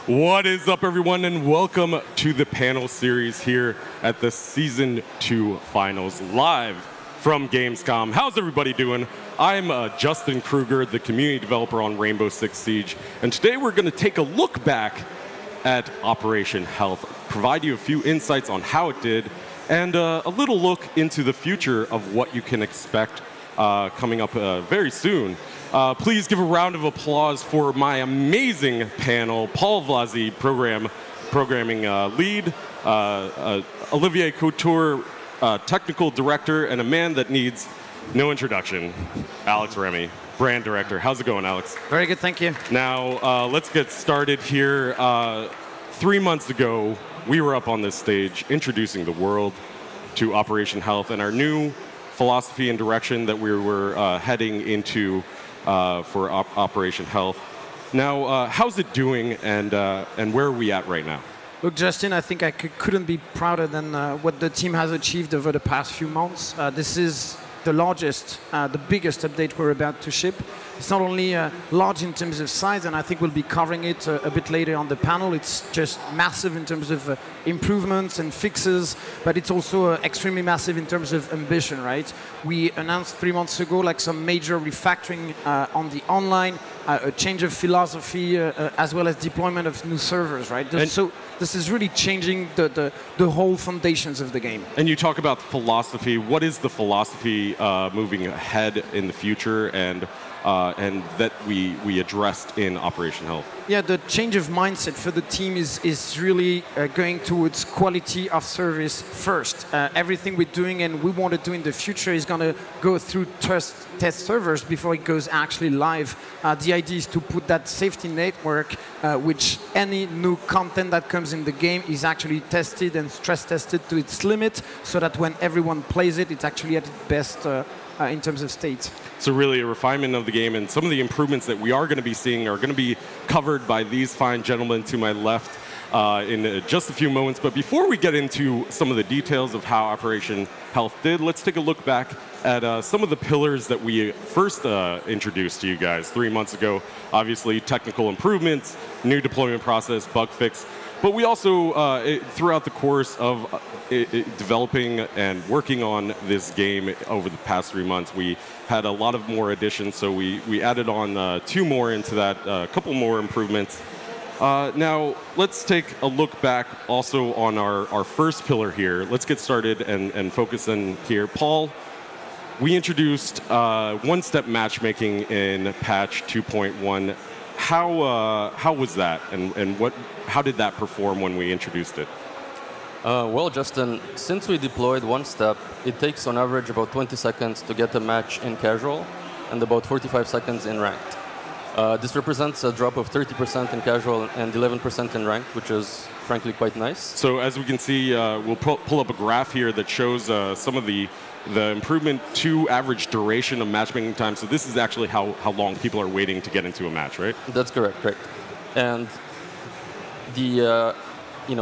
What is up, everyone, and welcome to the panel series here at the Season 2 Finals, live from Gamescom. How's everybody doing? I'm Justin Kruger, the community developer on Rainbow Six Siege, and today we're going to take a look back at Operation Health, provide you a few insights on how it did, and a little look into the future of what you can expect coming up very soon. Please give a round of applause for my amazing panel: Paul Vlasi, programming lead, Olivier Couture, technical director, and a man that needs no introduction, Alex Remy, brand director. How's it going, Alex? Very good, thank you. Now, let's get started here. 3 months ago, we were up on this stage introducing the world to Operation Health and our new philosophy and direction that we were heading into for Operation Health. Now, how's it doing, and where are we at right now? Look, Justin, I think I couldn't be prouder than what the team has achieved over the past few months. This is the largest, the biggest update we're about to ship. It's not only large in terms of size, and I think we'll be covering it a bit later on the panel. It's just massive in terms of improvements and fixes, but it's also extremely massive in terms of ambition, right? We announced 3 months ago like some major refactoring on the online, a change of philosophy, as well as deployment of new servers, right? So this is really changing the whole foundations of the game. And you talk about philosophy. What is the philosophy moving ahead in the future, and that we addressed in Operation Health? Yeah, the change of mindset for the team is really going towards quality of service first. Everything we're doing and we want to do in the future is going to go through test servers before it goes actually live. The idea is to put that safety network, which any new content that comes in the game is actually tested and stress tested to its limit, so that when everyone plays it, it's actually at its best in terms of state. So really a refinement of the game, and some of the improvements that we are going to be seeing are going to be covered by these fine gentlemen to my left in just a few moments. But before we get into some of the details of how Operation Health did, let's take a look back at some of the pillars that we first introduced to you guys 3 months ago. Obviously, technical improvements, new deployment process, bug fix. But we also, throughout the course of developing and working on this game over the past 3 months, we had a lot of more additions. So we added on 2 more into that, a couple more improvements. Now, let's take a look back also on our first pillar here. Let's get started and focus in here. Paul, we introduced one-step matchmaking in patch 2.1. How was that, and how did that perform when we introduced it? Well, Justin, since we deployed one step, it takes on average about 20 seconds to get a match in casual and about 45 seconds in ranked. This represents a drop of 30% in casual and 11% in ranked, which is frankly quite nice. So as we can see, we'll pull up a graph here that shows some of the improvement to average duration of matchmaking time. So this is actually how long people are waiting to get into a match, right? That's correct. And the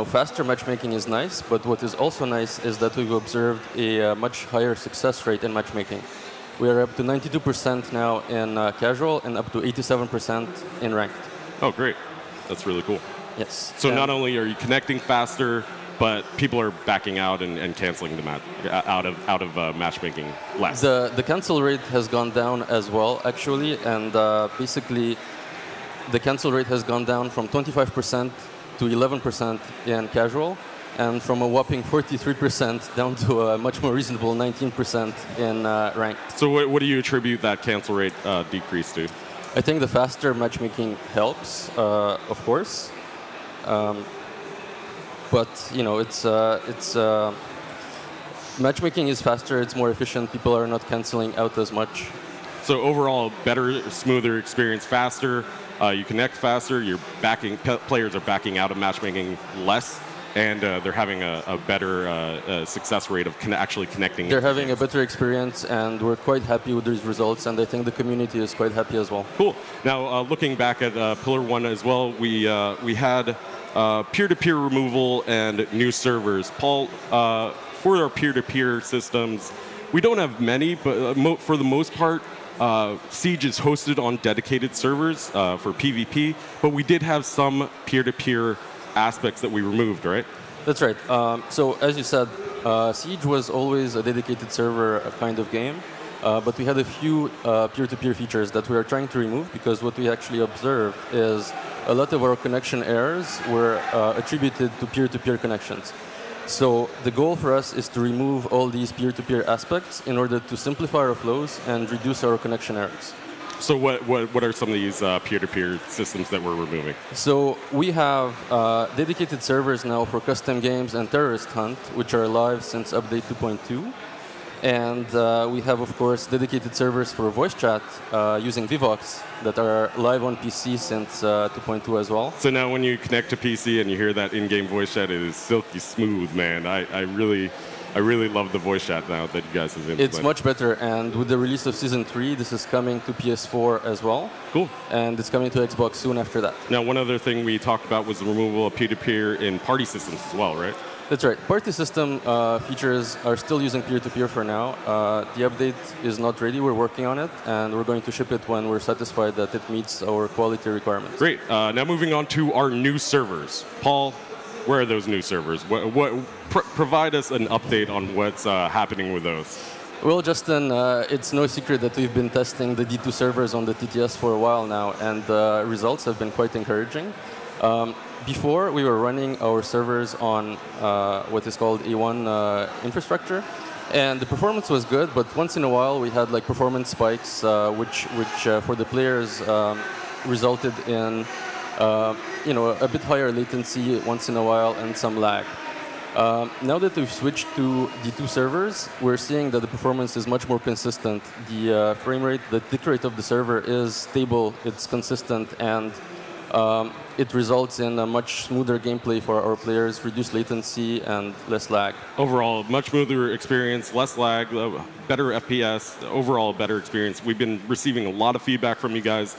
faster matchmaking is nice, but what is also nice is that we've observed a much higher success rate in matchmaking. We are up to 92% now in casual and up to 87% in ranked. Oh, great. That's really cool. Yes. So not only are you connecting faster, but people are backing out and canceling the match out of matchmaking less. The cancel rate has gone down as well, actually, and basically the cancel rate has gone down from 25% to 11% in casual, and from a whopping 43% down to a much more reasonable 19% in ranked. So what do you attribute that cancel rate decrease to? I think the faster matchmaking helps, of course. But it's matchmaking is faster, it's more efficient, people are not canceling out as much. So overall, better, smoother experience, faster, you connect faster, players are backing out of matchmaking less, and they're having a better success rate of actually connecting. They're having a better experience, and we're quite happy with these results, and I think the community is quite happy as well. Cool. Now, looking back at Pillar 1 as well, we had peer-to-peer removal and new servers. Paul, for our peer-to-peer systems, we don't have many, but for the most part, Siege is hosted on dedicated servers for PvP, but we did have some peer-to-peer aspects that we removed, right? That's right. So as you said, Siege was always a dedicated server kind of game, but we had a few peer-to-peer features that we are trying to remove because what we actually observed is a lot of our connection errors were attributed to peer-to-peer connections. So the goal for us is to remove all these peer-to-peer aspects in order to simplify our flows and reduce our connection errors. So what are some of these peer-to-peer systems that we're removing? So we have dedicated servers now for custom games and terrorist hunt, which are live since update 2.2. And we have, of course, dedicated servers for voice chat using Vivox that are live on PC since 2.2 as well. So now when you connect to PC and you hear that in-game voice chat, it is silky smooth, man. I really love the voice chat now that you guys have implemented. It's much better, and with the release of Season 3, this is coming to PS4 as well. Cool. And it's coming to Xbox soon after that. Now, one other thing we talked about was the removal of peer-to-peer in party systems as well, right? That's right. Party system features are still using peer-to-peer for now. The update is not ready. We're working on it, and we're going to ship it when we're satisfied that it meets our quality requirements. Great. Now moving on to our new servers. Paul, where are those new servers? Provide us an update on what's happening with those. Well, Justin, it's no secret that we've been testing the D2 servers on the TTS for a while now, and the results have been quite encouraging. Before, we were running our servers on what is called A1 infrastructure, and the performance was good, but once in a while we had like performance spikes, which for the players resulted in a bit higher latency once in a while and some lag. Now that we've switched to D2 servers, we're seeing that the performance is much more consistent. The frame rate, the tick rate of the server is stable, it's consistent, and it results in a much smoother gameplay for our players, reduced latency, and less lag. Overall, much smoother experience, less lag, better FPS, overall better experience. We've been receiving a lot of feedback from you guys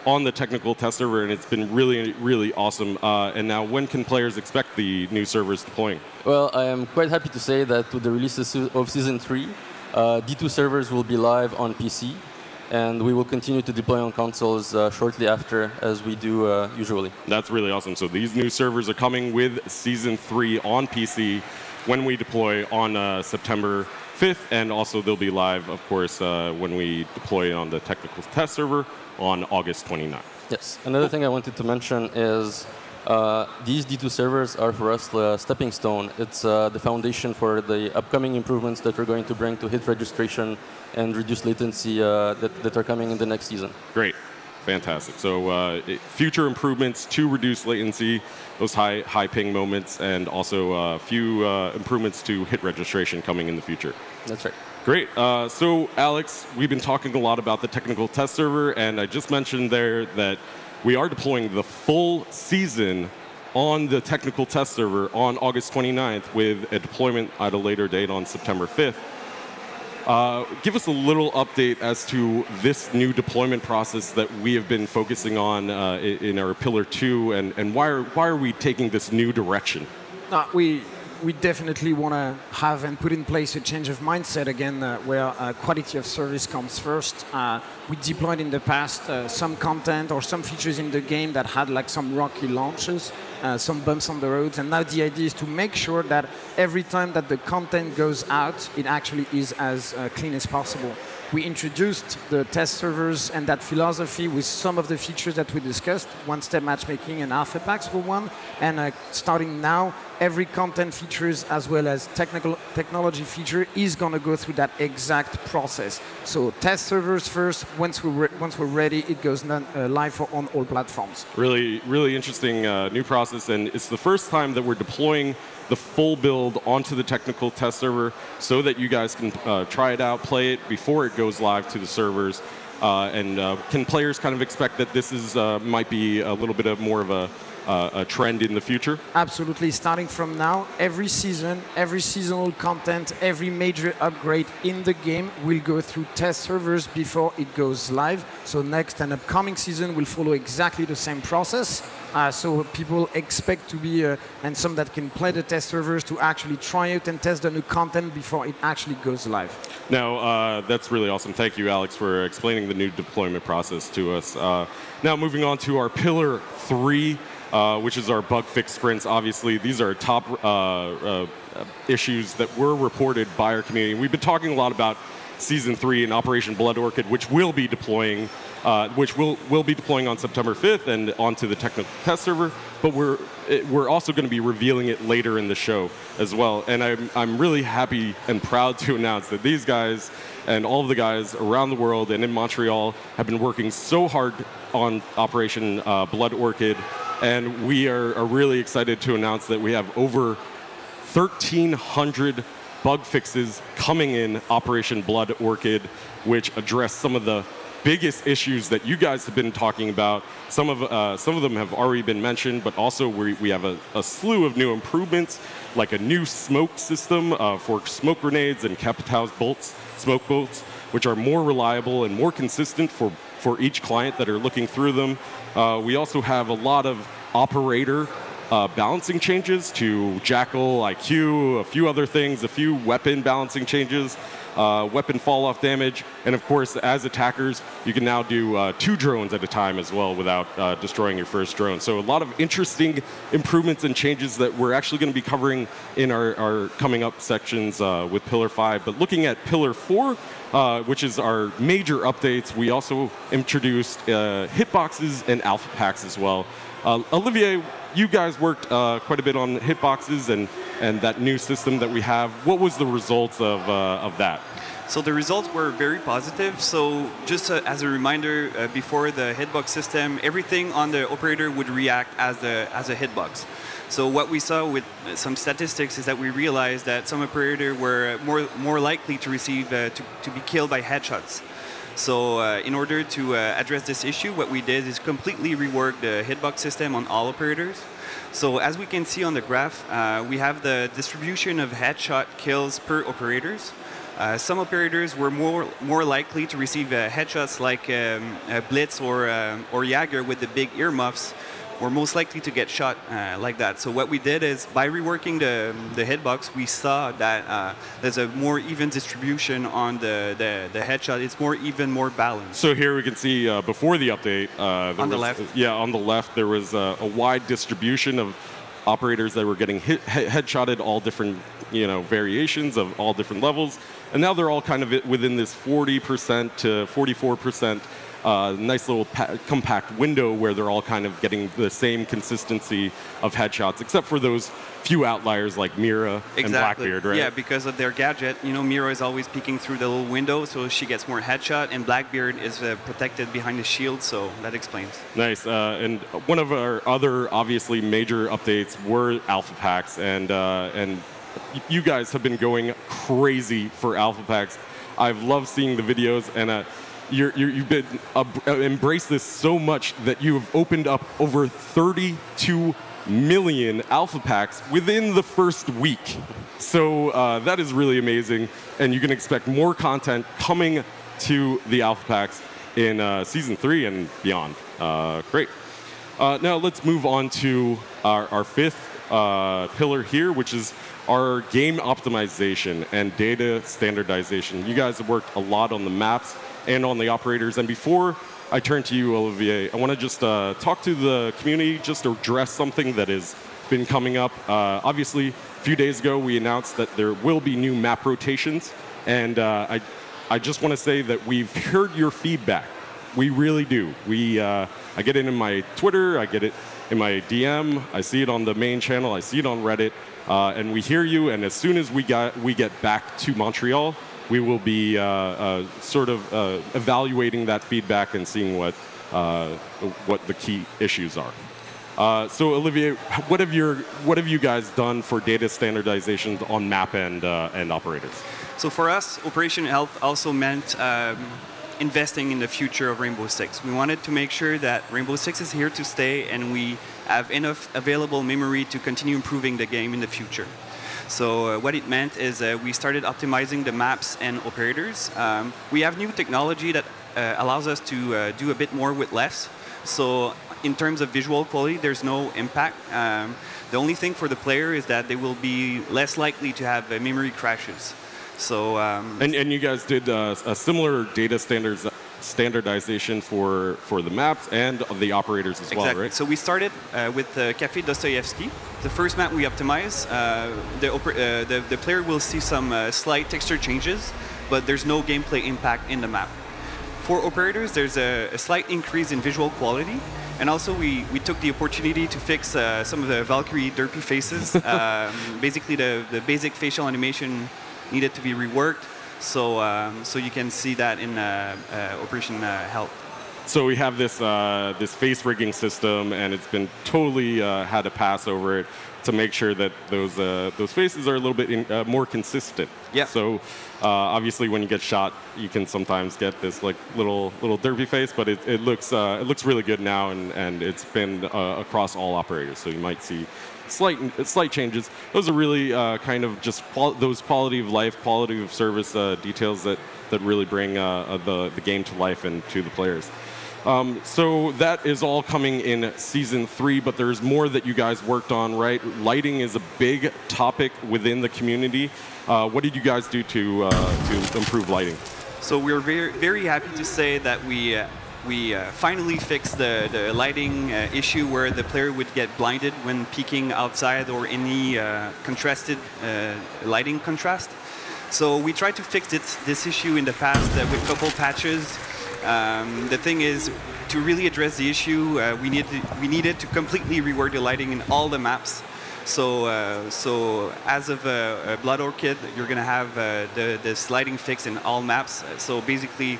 on the technical test server, and it's been really, really awesome. And now, when can players expect the new servers deploying? Well, I am quite happy to say that with the release of Season 3, D2 servers will be live on PC, and we will continue to deploy on consoles shortly after, as we do usually. That's really awesome. So these new servers are coming with Season 3 on PC when we deploy on September 5th, and also they'll be live, of course, when we deploy on the technical test server on August 29th. Yes. Another thing I wanted to mention is these D2 servers are for us the stepping stone. It's the foundation for the upcoming improvements that we're going to bring to hit registration and reduce latency that are coming in the next season. Great. Fantastic. So future improvements to reduce latency, those high ping moments, and also a few improvements to hit registration coming in the future. That's right. Great. So Alex, we've been talking a lot about the technical test server, and I just mentioned there that we are deploying the full season on the technical test server on August 29th with a deployment at a later date on September 5th. Give us a little update as to this new deployment process that we have been focusing on in our Pillar 2, and why are we taking this new direction? We definitely want to have and put in place a change of mindset again, where quality of service comes first. We deployed in the past some content or some features in the game that had like some rocky launches, some bumps on the roads, and now the idea is to make sure that every time that the content goes out, it actually is as clean as possible. We introduced the test servers and that philosophy with some of the features that we discussed, one-step matchmaking and alpha packs for one, and starting now, every content features as well as technology feature is going to go through that exact process. So test servers first. Once we're ready, it goes live on all platforms. Really, really interesting new process, and it's the first time that we're deploying the full build onto the technical test server so that you guys can try it out, play it before it goes live to the servers. And can players kind of expect that this is might be a little bit of more of a a trend in the future? Absolutely. Starting from now, every season, every seasonal content, every major upgrade in the game will go through test servers before it goes live. So next and upcoming season will follow exactly the same process. So people expect to be, and some that can play the test servers to actually try it and test the new content before it actually goes live. Now, that's really awesome. Thank you, Alex, for explaining the new deployment process to us. Now, moving on to our Pillar 3, which is our bug fix sprints. Obviously, these are top issues that were reported by our community. We've been talking a lot about Season 3 and Operation Blood Orchid, which will be deploying on September 5th and onto the technical test server. But we're also going to be revealing it later in the show as well. And I'm really happy and proud to announce that these guys and all of the guys around the world and in Montreal have been working so hard on Operation Blood Orchid. And we are really excited to announce that we have over 1,300 bug fixes coming in Operation Blood Orchid, which address some of the biggest issues that you guys have been talking about. Some of them have already been mentioned, but also we have a slew of new improvements, like a new smoke system for smoke grenades and Capitals bolts, smoke bolts, which are more reliable and more consistent for each client that are looking through them. We also have a lot of operator balancing changes to Jackal, IQ, a few other things, a few weapon balancing changes, weapon fall-off damage, and of course, as attackers, you can now do 2 drones at a time as well without destroying your first drone. So a lot of interesting improvements and changes that we're actually going to be covering in our coming up sections with Pillar 5. But looking at Pillar 4, which is our major updates, we also introduced hitboxes and alpha packs as well. Olivier, you guys worked quite a bit on hitboxes and that new system that we have. What was the results of that? So the results were very positive. So just as a reminder, before the hitbox system, everything on the operator would react as a hitbox. So what we saw with some statistics is that we realized that some operators were more likely to receive to be killed by headshots. So in order to address this issue, what we did is completely rework the hitbox system on all operators. So as we can see on the graph, we have the distribution of headshot kills per operators. Some operators were more likely to receive headshots like Blitz or Jaeger with the big earmuffs, were most likely to get shot like that. So what we did is, by reworking the hitbox, we saw that there's a more even distribution on the headshot. It's more balanced. So here we can see before the update, on the left. Yeah, on the left there was a wide distribution of operators that were getting headshotted, all different variations of all different levels, and now they're all kind of within this 40% to 44%. Nice little compact window where they're all kind of getting the same consistency of headshots, except for those few outliers like Mira and Blackbeard, right? Yeah, because of their gadget. Mira is always peeking through the little window, so she gets more headshot, and Blackbeard is protected behind the shield, so that explains. Nice. And one of our other obviously major updates were alpha packs, and you guys have been going crazy for alpha packs. I've loved seeing the videos, and you've been embraced this so much that you have opened up over 32 million alpha packs within the first week. So that is really amazing, and you can expect more content coming to the alpha packs in Season 3 and beyond. Great. Now let's move on to our fifth pillar here, which is our game optimization and data standardization. You guys have worked a lot on the maps and on the operators. And before I turn to you, Olivier, I want to just talk to the community, just to address something that has been coming up. Obviously, a few days ago, we announced that there will be new map rotations. And I just want to say that we've heard your feedback. We really do. I get it in my Twitter, I get it in my DM, I see it on the main channel, I see it on Reddit, and we hear you. And as soon as we get back to Montreal, we will be evaluating that feedback and seeing what the key issues are. So Olivier, what have you guys done for data standardization on map and operators? So for us, Operation Health also meant investing in the future of Rainbow Six. We wanted to make sure that Rainbow Six is here to stay and we have enough available memory to continue improving the game in the future. So what it meant is we started optimizing the maps and operators. We have new technology that allows us to do a bit more with less. So in terms of visual quality, there's no impact. The only thing for the player is that they will be less likely to have memory crashes. So and you guys did a similar data standardization for the maps and the operators as well, right? So we started with Café Dostoevsky. The first map we optimize, the player will see some slight texture changes, but there's no gameplay impact in the map. For operators, there's a slight increase in visual quality. And also, we took the opportunity to fix some of the Valkyrie derpy faces. Basically, the basic facial animation needed to be reworked. So you can see that in Operation Help. So we have this face rigging system, and it's been totally had to pass over it to make sure that those faces are a little bit more consistent. Yeah. So obviously, when you get shot, you can sometimes get this like little derpy face, but it looks really good now, and it's been across all operators. So you might see slight changes. Those are really kind of just those quality of life, quality of service details that really bring the game to life and to the players. So that is all coming in Season 3, but there's more that you guys worked on, right? Lighting is a big topic within the community. What did you guys do to improve lighting? So we're very, very happy to say that we finally fixed the lighting issue where the player would get blinded when peeking outside or any contrasted lighting contrast. So we tried to fix this issue in the past with a couple patches. The thing is, to really address the issue, we needed to completely rework the lighting in all the maps. So as of Blood Orchid, you're going to have this lighting fix in all maps. So basically,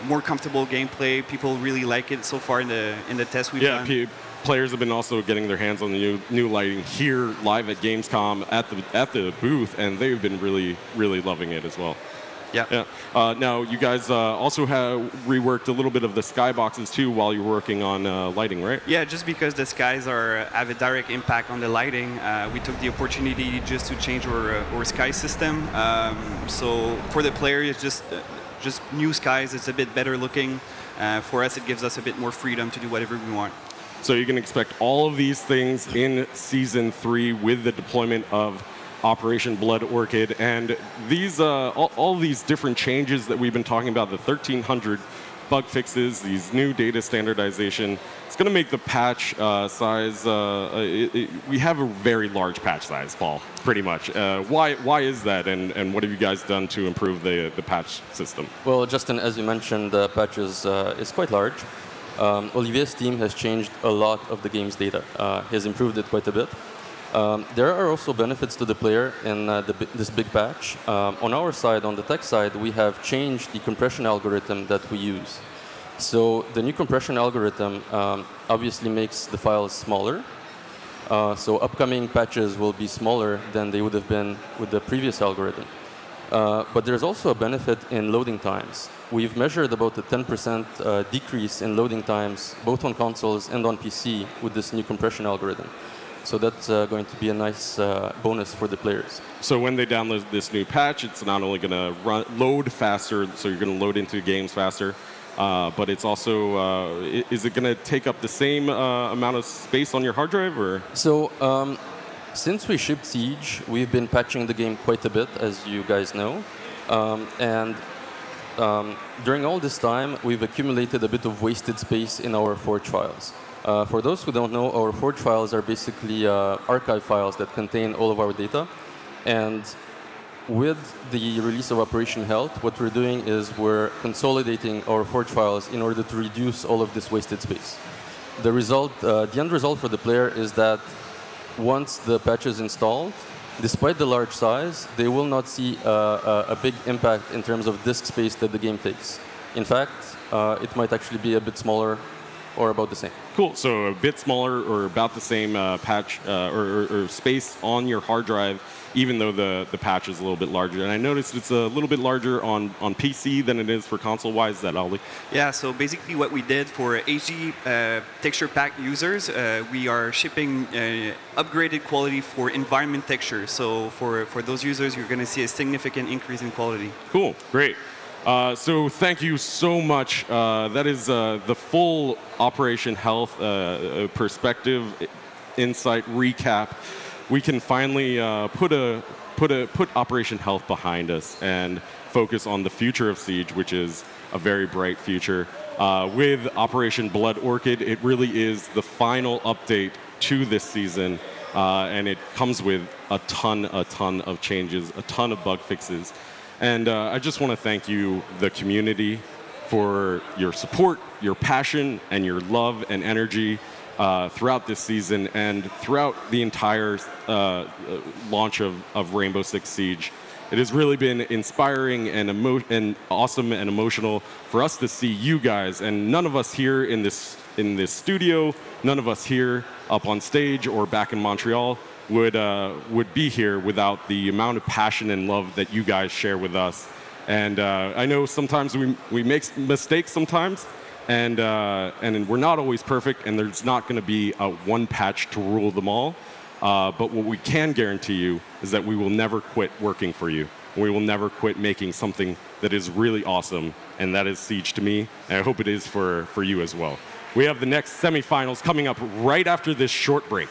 more comfortable gameplay. People really like it so far in the test we've done. Yeah, players have been also getting their hands on the new lighting here live at Gamescom at the booth, and they've been really loving it as well. Yeah. Now, you guys also have reworked a little bit of the skyboxes too while you're working on lighting, right? Yeah, just because the skies have a direct impact on the lighting, we took the opportunity just to change our sky system. So for the player, it's just new skies. It's a bit better looking. For us, it gives us a bit more freedom to do whatever we want. So you can expect all of these things in Season 3 with the deployment of Operation Blood Orchid, and these all these different changes that we've been talking about, the 1,300 bug fixes, these new data standardization, it's going to make the patch size. We have a very large patch size, Paul, pretty much. Why is that, and what have you guys done to improve the patch system? Well, Justin, as you mentioned, the patch is quite large. Olivier's team has changed a lot of the game's data. He has improved it quite a bit. There are also benefits to the player in this big patch. On our side, on the tech side, we have changed the compression algorithm that we use. So the new compression algorithm obviously makes the files smaller. So upcoming patches will be smaller than they would have been with the previous algorithm. But there's also a benefit in loading times. We've measured about a 10% decrease in loading times, both on consoles and on PC, with this new compression algorithm. So that's going to be a nice bonus for the players. So when they download this new patch, it's not only going to load faster, so you're going to load into games faster, but it's also, is it going to take up the same amount of space on your hard drive? Or? So since we shipped Siege, we've been patching the game quite a bit, as you guys know. During all this time, we've accumulated a bit of wasted space in our Forge files. For those who don't know, our Forge files are basically archive files that contain all of our data. And with the release of Operation Health, what we're doing is we're consolidating our Forge files in order to reduce all of this wasted space. The result, the end result for the player is that once the patch is installed, despite the large size, they will not see a big impact in terms of disk space that the game takes. In fact, it might actually be a bit smaller or about the same. Cool. So a bit smaller or about the same patch or space on your hard drive, even though the patch is a little bit larger. And I noticed it's a little bit larger on PC than it is for console-wise. Is that Ollie? Yeah, so basically what we did for HD texture pack users, we are shipping upgraded quality for environment texture. So for those users, you're going to see a significant increase in quality. Cool. Great. So thank you so much. That is the full Operation Health perspective, insight, recap. We can finally put Operation Health behind us and focus on the future of Siege, which is a very bright future. With Operation Blood Orchid, it really is the final update to this season, and it comes with a ton of changes, a ton of bug fixes. And I just want to thank you, the community, for your support, your passion, and your love and energy throughout this season and throughout the entire launch of Rainbow Six Siege. It has really been inspiring and awesome and emotional for us to see you guys, and none of us here in this studio, none of us here up on stage or back in Montreal would be here without the amount of passion and love that you guys share with us. And I know sometimes we make mistakes sometimes, and we're not always perfect, and there's not going to be one patch to rule them all. But what we can guarantee you is that we will never quit working for you. We will never quit making something that is really awesome, and that is Siege to me, and I hope it is for you as well. We have the next semifinals coming up right after this short break.